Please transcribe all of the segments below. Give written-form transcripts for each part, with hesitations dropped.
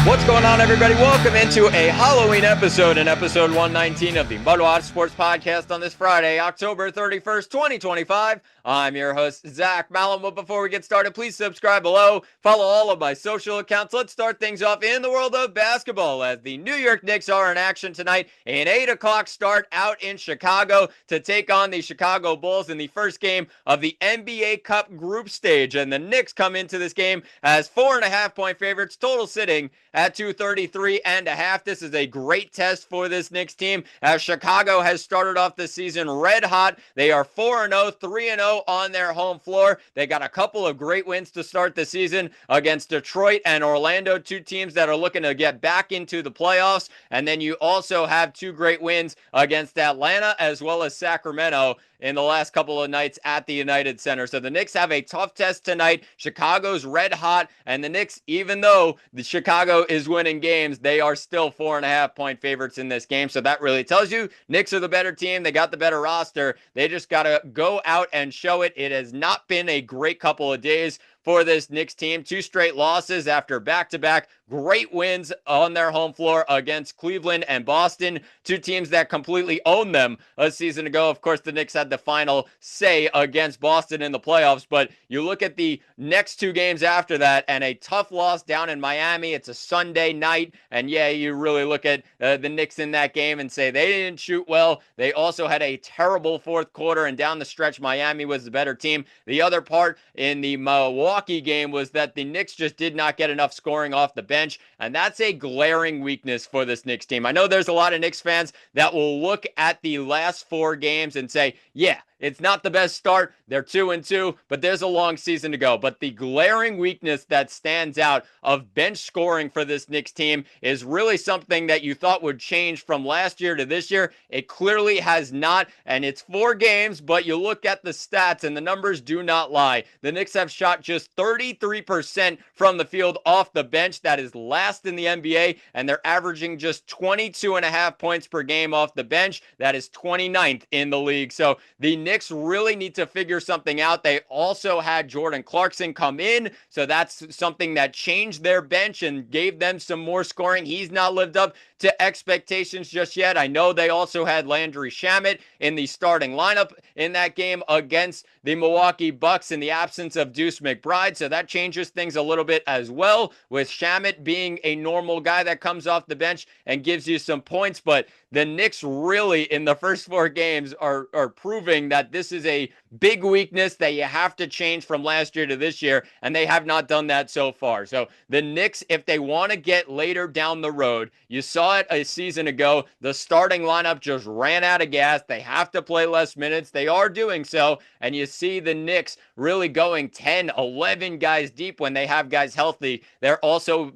What's going on, everybody? Welcome into a Halloween episode, episode 119 of the MudWatch Sports Podcast on this Friday, October 31st, 2025. I'm your host, Zach Malum. But before we get started, please subscribe below. Follow all of my social accounts. Let's start things off in the world of basketball as the New York Knicks are in action tonight. An 8 o'clock start out in Chicago to take on the Chicago Bulls in the first game of the NBA Cup group stage. And the Knicks come into this game as 4.5-point favorites, total sitting at 233.5. This is a great test for this Knicks team as Chicago has started off the season red hot. They are 4-0, 3-0 on their home floor. They got a couple of great wins to start the season against Detroit and Orlando, two teams that are looking to get back into the playoffs. And then you also have two great wins against Atlanta as well as Sacramento in the last couple of nights at the United Center. So the Knicks have a tough test tonight. Chicago's red hot, and the Knicks, even though the Chicago is winning games, they are still 4.5-point favorites in this game. So that really tells you Knicks are the better team. They got the better roster. They just got to go out and show it. It has not been a great couple of days for this Knicks team. Two straight losses after back-to-back great wins on their home floor against Cleveland and Boston, two teams that completely owned them a season ago. Of course, the Knicks had the final say against Boston in the playoffs, but you look at the next two games after that and a tough loss down in Miami. It's a Sunday night, and yeah, you really look at the Knicks in that game and say they didn't shoot well. They also had a terrible fourth quarter, and down the stretch, Miami was the better team. The other part in the Milwaukee game was that the Knicks just did not get enough scoring off the bench, and that's a glaring weakness for this Knicks team. I know there's a lot of Knicks fans that will look at the last four games and say, yeah, it's not the best start. They're 2-2, but there's a long season to go. But the glaring weakness that stands out of bench scoring for this Knicks team is really something that you thought would change from last year to this year. It clearly has not, and it's 4 games, but you look at the stats and the numbers do not lie. The Knicks have shot just 33% from the field off the bench. That is last in the NBA, and they're averaging just 22.5 points per game off the bench. That is 29th in the league. So the Knicks really need to figure something out. They also had Jordan Clarkson come in, so that's something that changed their bench and gave them some more scoring. He's not lived up to expectations just yet. I know they also had Landry Shamet in the starting lineup in that game against the Milwaukee Bucks in the absence of Deuce McBride, so that changes things a little bit as well, with Shamet being a normal guy that comes off the bench and gives you some points. But the Knicks really in the first 4 games are proving that this is a big weakness that you have to change from last year to this year, and they have not done that so far. So the Knicks, if they want to get later down the road, you saw it a season ago, the starting lineup just ran out of gas. They have to play less minutes. They are doing so, and you see the Knicks really going 10, 11 guys deep when they have guys healthy. They've also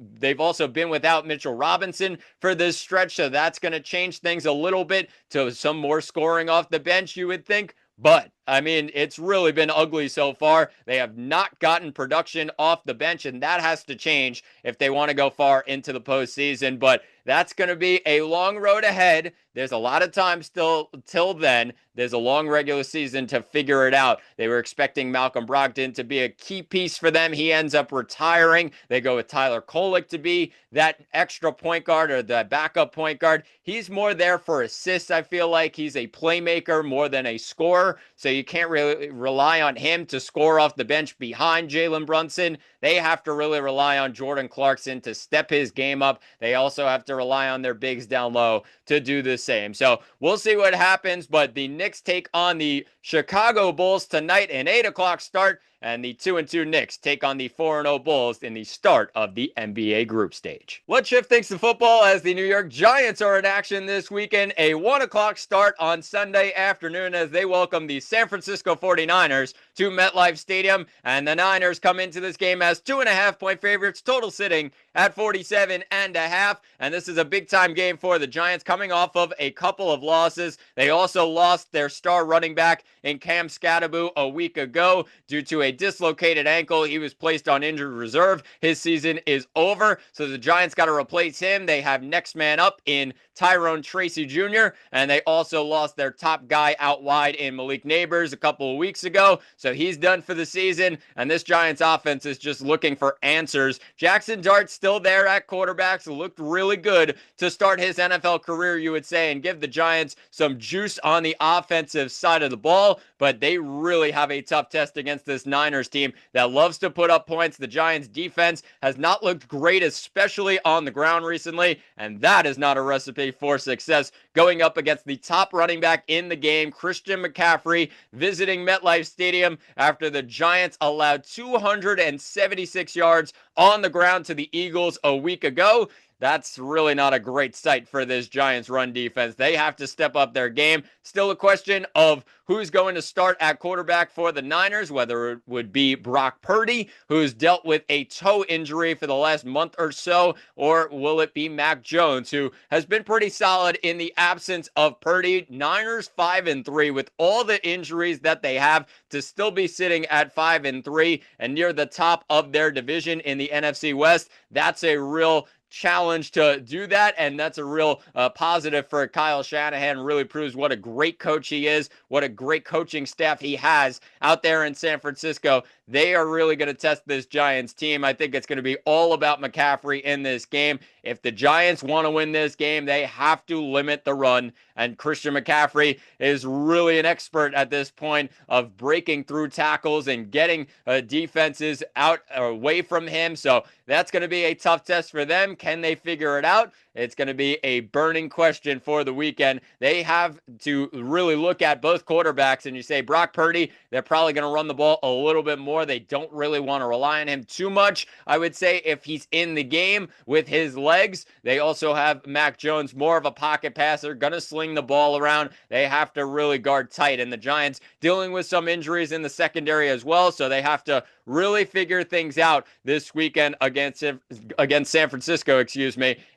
been without Mitchell Robinson for this stretch, so that's going to change things a little bit to some more scoring off the bench, you would think. But, I mean, it's really been ugly so far. They have not gotten production off the bench, and that has to change if they want to go far into the postseason. But that's going to be a long road ahead. There's a lot of time still till then. There's a long regular season to figure it out. They were expecting Malcolm Brogdon to be a key piece for them. He ends up retiring. They go with Tyler Kolek to be that extra point guard or the backup point guard. He's more there for assists, I feel like. He's a playmaker more than a scorer, so you can't really rely on him to score off the bench behind Jalen Brunson. They have to really rely on Jordan Clarkson to step his game up. They also have to rely on their bigs down low to do the same. So we'll see what happens, but the Knicks take on the Chicago Bulls tonight, an 8 o'clock start, and the 2-2 Knicks take on the 4-0 Bulls in the start of the NBA group stage. Let's shift things to football as the New York Giants are in action this weekend. A 1 o'clock start on Sunday afternoon as they welcome the San Francisco 49ers to MetLife Stadium, and the Niners come into this game as 2.5-point favorites, total sitting at 47.5, and this is a big-time game for the Giants coming off of a couple of losses. They also lost their star running back in Cam Skattebo a week ago due to a a dislocated ankle. He was placed on injured reserve. His season is over, so the Giants got to replace him. They have next man up in Tyrone Tracy Jr., and they also lost their top guy out wide in Malik Neighbors a couple of weeks ago, so he's done for the season, and this Giants offense is just looking for answers. Jackson Dart's still there at quarterback, so looked really good to start his NFL career, you would say, and give the Giants some juice on the offensive side of the ball, but they really have a tough test against this Niners team that loves to put up points. The Giants defense has not looked great, especially on the ground recently, and that is not a recipe for success going up against the top running back in the game, Christian McCaffrey, visiting MetLife Stadium after the Giants allowed 276 yards on the ground to the Eagles a week ago. That's really not a great sight for this Giants run defense. They have to step up their game. Still a question of who's going to start at quarterback for the Niners, whether it would be Brock Purdy, who's dealt with a toe injury for the last month or so, or will it be Mac Jones, who has been pretty solid in the absence of Purdy. Niners 5-3 with all the injuries that they have to still be sitting at 5-3 and near the top of their division in the NFC West. That's a real challenge to do that, and that's a real positive for Kyle Shanahan. Really proves what a great coach he is, what a great coaching staff he has out there in San Francisco. They are really going to test this Giants team. I think it's going to be all about McCaffrey in this game. If the Giants want to win this game, they have to limit the run, and Christian McCaffrey is really an expert at this point of breaking through tackles and getting defenses out away from him. So that's going to be a tough test for them. Can they figure it out? It's going to be a burning question for the weekend. They have to really look at both quarterbacks, and you say Brock Purdy, they're probably going to run the ball a little bit more. They don't really want to rely on him too much, I would say, if he's in the game with his legs. They also have Mac Jones, more of a pocket passer, going to sling the ball around. They have to really guard tight, and the Giants dealing with some injuries in the secondary as well, so they have to really figure things out this weekend against San Francisco,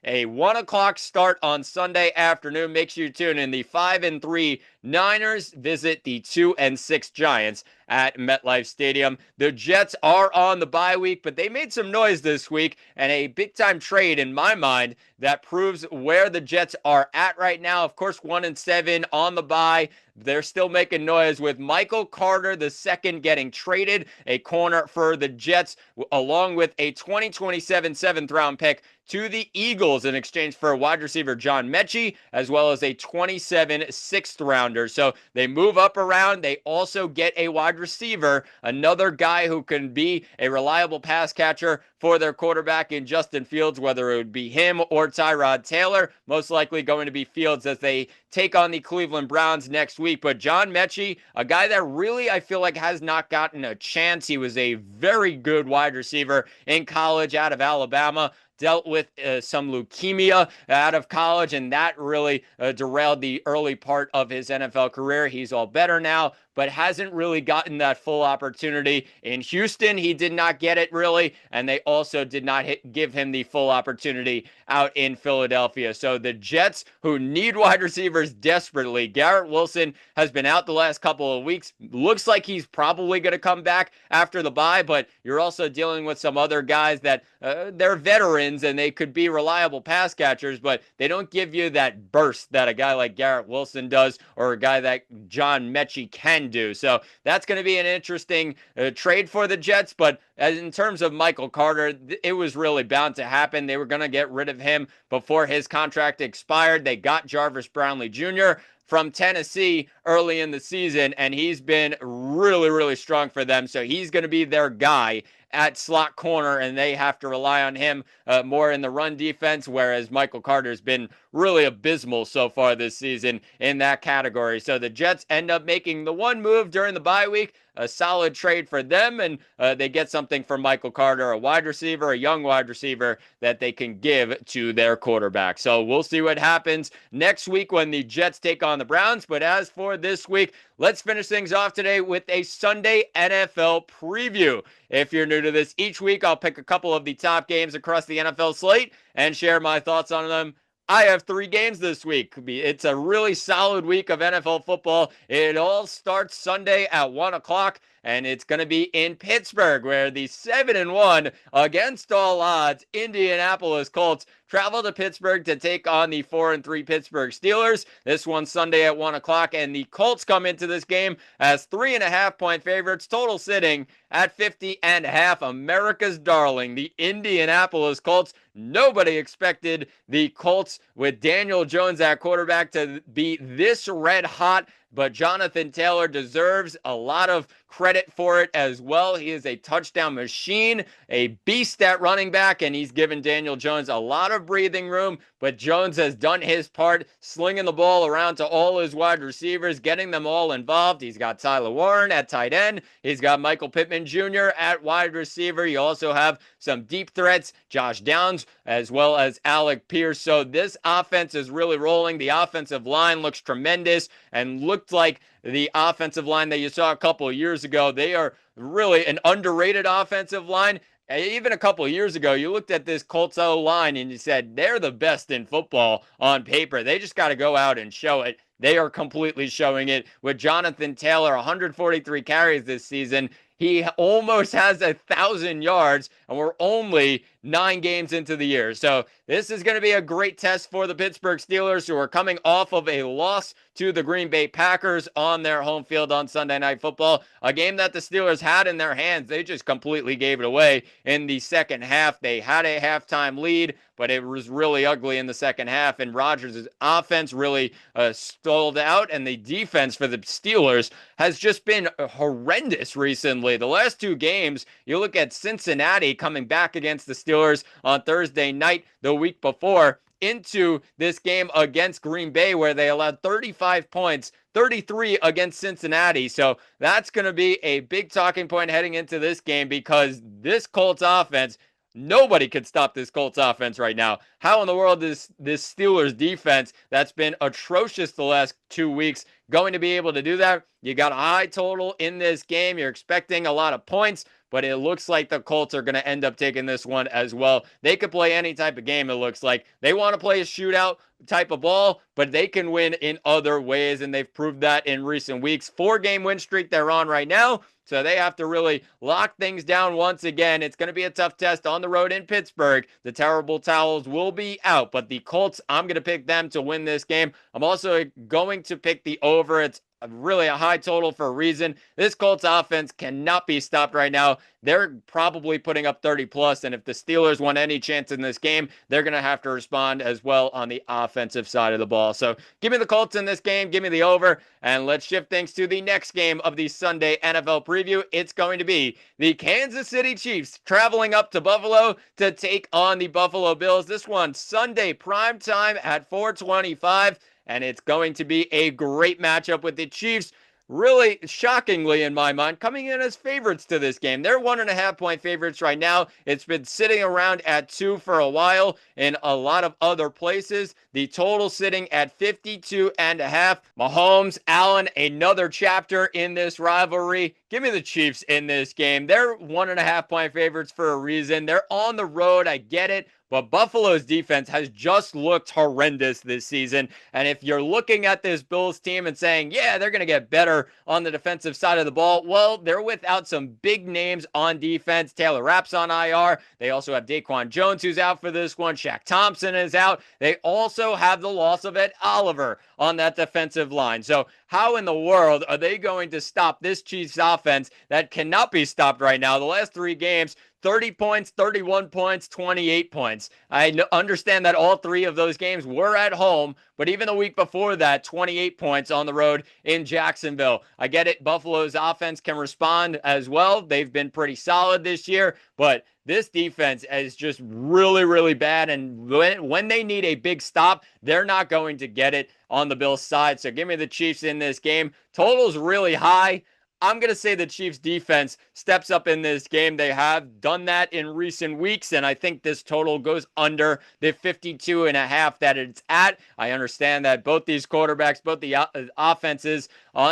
A 1 o'clock start on Sunday afternoon. Make sure you tune in. The 5-3 Niners visit the 2-6 Giants at MetLife Stadium. The Jets are on the bye week, but they made some noise this week, and a big-time trade in my mind that proves where the Jets are at right now. Of course, 1-7 on the bye. They're still making noise with Michael Carter II getting traded, a corner for the Jets, along with a 2027 7th-round pick to the Eagles in exchange for wide receiver John Mechie, as well as a 27 6th-rounder. So they move up around. They also get a wide receiver, another guy who can be a reliable pass catcher for their quarterback in Justin Fields, whether it would be him or Tyrod Taylor. Most likely going to be Fields as they take on the Cleveland Browns next week. But John Mechie, a guy that really I feel like has not gotten a chance. He was a very good wide receiver in college out of Alabama. Dealt with some leukemia out of college, and that really derailed the early part of his NFL career. He's all better now, but hasn't really gotten that full opportunity. In Houston, he did not get it really, and they also did not give him the full opportunity out in Philadelphia. So the Jets, who need wide receivers desperately, Garrett Wilson has been out the last couple of weeks. Looks like he's probably going to come back after the bye, but you're also dealing with some other guys that they're veterans and they could be reliable pass catchers, but they don't give you that burst that a guy like Garrett Wilson does, or a guy that John Mechie can do. So that's going to be an interesting trade for the Jets. But in terms of Michael Carter, it was really bound to happen. They were going to get rid of him before his contract expired. They got Jarvis Brownlee Jr. from Tennessee early in the season, and he's been really, really strong for them. So he's going to be their guy at slot corner, and they have to rely on him more in the run defense, whereas Michael Carter's been really abysmal so far this season in that category. So the Jets end up making the one move during the bye week, a solid trade for them, and they get something for Michael Carter, a wide receiver, a young wide receiver that they can give to their quarterback. So we'll see what happens next week when the Jets take on the Browns. But as for this week, let's finish things off today with a Sunday NFL preview. If you're new to this, each week I'll pick a couple of the top games across the NFL slate and share my thoughts on them. I have 3 games this week. It's a really solid week of NFL football. It all starts Sunday at 1 o'clock and it's going to be in Pittsburgh, where the 7-1 against all odds Indianapolis Colts travel to Pittsburgh to take on the 4-3 Pittsburgh Steelers. This one Sunday at 1 o'clock, and the Colts come into this game as 3.5-point favorites, total sitting at 50.5. America's darling, the Indianapolis Colts. Nobody expected the Colts with Daniel Jones at quarterback to be this red hot, but Jonathan Taylor deserves a lot of credit for it as well. He is a touchdown machine, a beast at running back, and he's given Daniel Jones a lot of breathing room, but Jones has done his part, slinging the ball around to all his wide receivers, getting them all involved. He's got Tyler Warren at tight end. He's got Michael Pittman Jr. at wide receiver. You also have some deep threats, Josh Downs, as well as Alec Pierce. So this offense is really rolling. The offensive line looks tremendous and looked like the offensive line that you saw a couple of years ago. They are really an underrated offensive line. Even a couple of years ago, you looked at this Colts O-line and you said, they're the best in football on paper. They just got to go out and show it. They are completely showing it with Jonathan Taylor, 143 carries this season. He almost has 1,000 yards, and we're only 9 games into the year. So this is going to be a great test for the Pittsburgh Steelers, who are coming off of a loss to the Green Bay Packers on their home field on Sunday Night Football, a game that the Steelers had in their hands. They just completely gave it away in the second half. They had a halftime lead, but it was really ugly in the second half, and Rodgers' offense really stalled out, and the defense for the Steelers has just been horrendous recently. The last 2 games, you look at Cincinnati coming back against the Steelers on Thursday night the week before, into this game against Green Bay, where they allowed 35 points, 33 against Cincinnati. So that's going to be a big talking point heading into this game, because this Colts offense, nobody could stop this Colts offense right now. How in the world is this Steelers defense that's been atrocious the last 2 weeks going to be able to do that? You got a high total in this game. You're expecting a lot of points, but it looks like the Colts are going to end up taking this one as well. They could play any type of game, it looks like. They want to play a shootout type of ball, but they can win in other ways, and they've proved that in recent weeks. 4-game win streak they're on right now, so they have to really lock things down once again. It's going to be a tough test on the road in Pittsburgh. The terrible towels will be out, but the Colts, I'm going to pick them to win this game. I'm also going to pick the over. It's really a high total for a reason. This Colts offense cannot be stopped right now. They're probably putting up 30 plus, and if the Steelers want any chance in this game, they're going to have to respond as well on the offensive side of the ball. So give me the Colts in this game, give me the over, and let's shift things to the next game of the Sunday NFL preview. It's going to be the Kansas City Chiefs traveling up to Buffalo to take on the Buffalo Bills. This one Sunday prime time at 4:25. And it's going to be a great matchup, with the Chiefs really shockingly, in my mind, coming in as favorites to this game. They're 1.5-point favorites right now. It's been sitting around at 2 for a while in a lot of other places. The total sitting at 52.5. Mahomes, Allen, another chapter in this rivalry. Give me the Chiefs in this game. They're 1.5-point favorites for a reason. They're on the road. I get it. But Buffalo's defense has just looked horrendous this season. And if you're looking at this Bills team and saying, yeah, they're going to get better on the defensive side of the ball, well, they're without some big names on defense. Taylor Rapp's on IR. They also have Daquan Jones, who's out for this one. Shaq Thompson is out. They also have the loss of Ed Oliver on that defensive line. So how in the world are they going to stop this Chiefs offense that cannot be stopped right now? The last 3 games, 30 points, 31 points, 28 points. I understand that all 3 of those games were at home, but even the week before that, 28 points on the road in Jacksonville. I get it. Buffalo's offense can respond as well. They've been pretty solid this year, but this defense is just really, really bad. And when they need a big stop, they're not going to get it on the Bills side. So give me the Chiefs in this game. Total's really high. I'm going to say the Chiefs defense steps up in this game. They have done that in recent weeks, and I think this total goes under the 52.5 that it's at. I understand that both these quarterbacks, both the offenses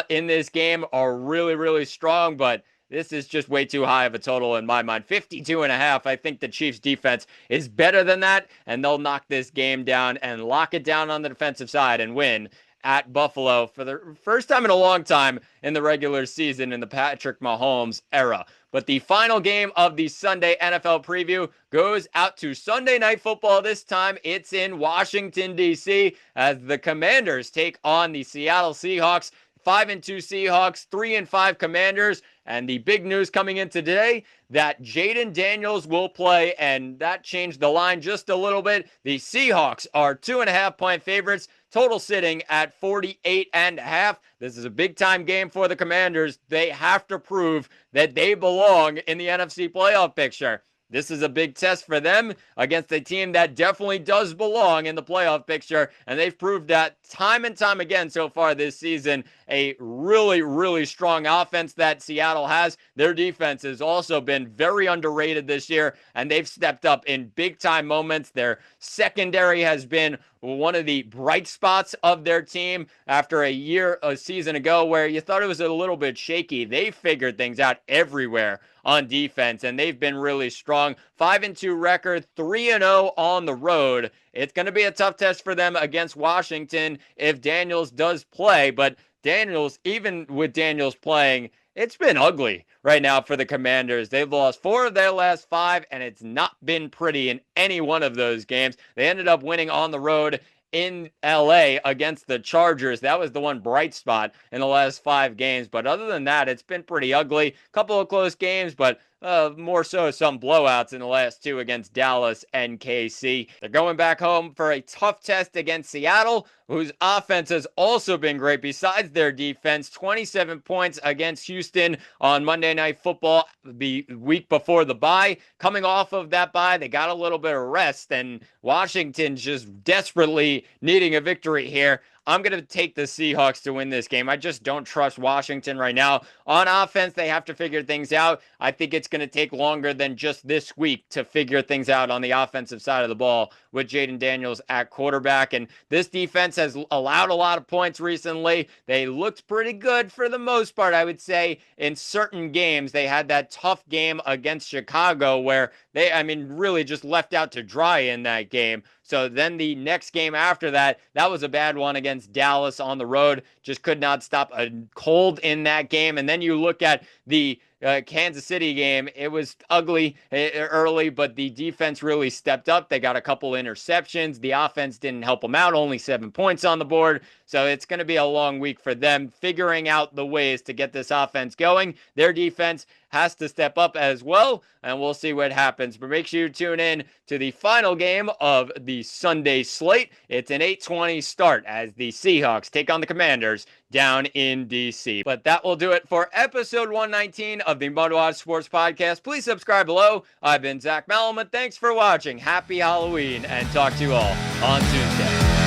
in this game are really, really strong, but this is just way too high of a total in my mind. 52.5. I think the Chiefs defense is better than that, and they'll knock this game down and lock it down on the defensive side and win at Buffalo for the first time in a long time in the regular season in the Patrick Mahomes era. But the final game of the Sunday NFL preview goes out to Sunday Night Football. This time it's in Washington, D.C. as the Commanders take on the Seattle Seahawks. 5-2 Seahawks, 3-5 Commanders. And the big news coming in today that Jaden Daniels will play, and that changed the line just a little bit. The Seahawks are 2.5-point favorites, total sitting at 48.5. This is a big-time game for the Commanders. They have to prove that they belong in the NFC playoff picture. This is a big test for them against a team that definitely does belong in the playoff picture, and they've proved that time and time again so far this season. A really, really strong offense that Seattle has. Their defense has also been very underrated this year, and they've stepped up in big-time moments. Their secondary has been one of the bright spots of their team after a season ago where you thought it was a little bit shaky. They figured things out everywhere on defense, and they've been really strong. 5-2 record, 3-0 on the road. It's going to be a tough test for them against Washington if Daniels does play, but Daniels, even with Daniels playing, it's been ugly right now for the Commanders. They've lost 4 of their last 5, and it's not been pretty in any one of those games. They ended up winning on the road in LA against the Chargers. That was the one bright spot in the last 5 games. But other than that, it's been pretty ugly. Couple of close games, but more so some blowouts in the last 2 against Dallas and KC. They're going back home for a tough test against Seattle, whose offense has also been great besides their defense. 27 points against Houston on Monday Night Football the week before the bye. Coming off of that bye, they got a little bit of rest, and Washington's just desperately needing a victory here. I'm going to take the Seahawks to win this game. I just don't trust Washington right now. On offense, they have to figure things out. I think it's going to take longer than just this week to figure things out on the offensive side of the ball with Jaden Daniels at quarterback. And this defense has allowed a lot of points recently. They looked pretty good for the most part, I would say, in certain games. They had that tough game against Chicago where they, really just left out to dry in that game. So then the next game after that, that was a bad one against Dallas on the road. Just could not stop a cold in that game. And then you look at the Kansas City game. It was ugly early, but the defense really stepped up. They got a couple interceptions. The offense didn't help them out. Only 7 points on the board. So it's going to be a long week for them figuring out the ways to get this offense going. Their defense has to step up as well, and we'll see what happens. But make sure you tune in to the final game of the Sunday slate. It's an 8:20 start as the Seahawks take on the Commanders down in D.C. But that will do it for episode 119 of the MudWatch Sports Podcast. Please subscribe below. I've been Zach Malamuth. Thanks for watching. Happy Halloween, and talk to you all on Tuesday.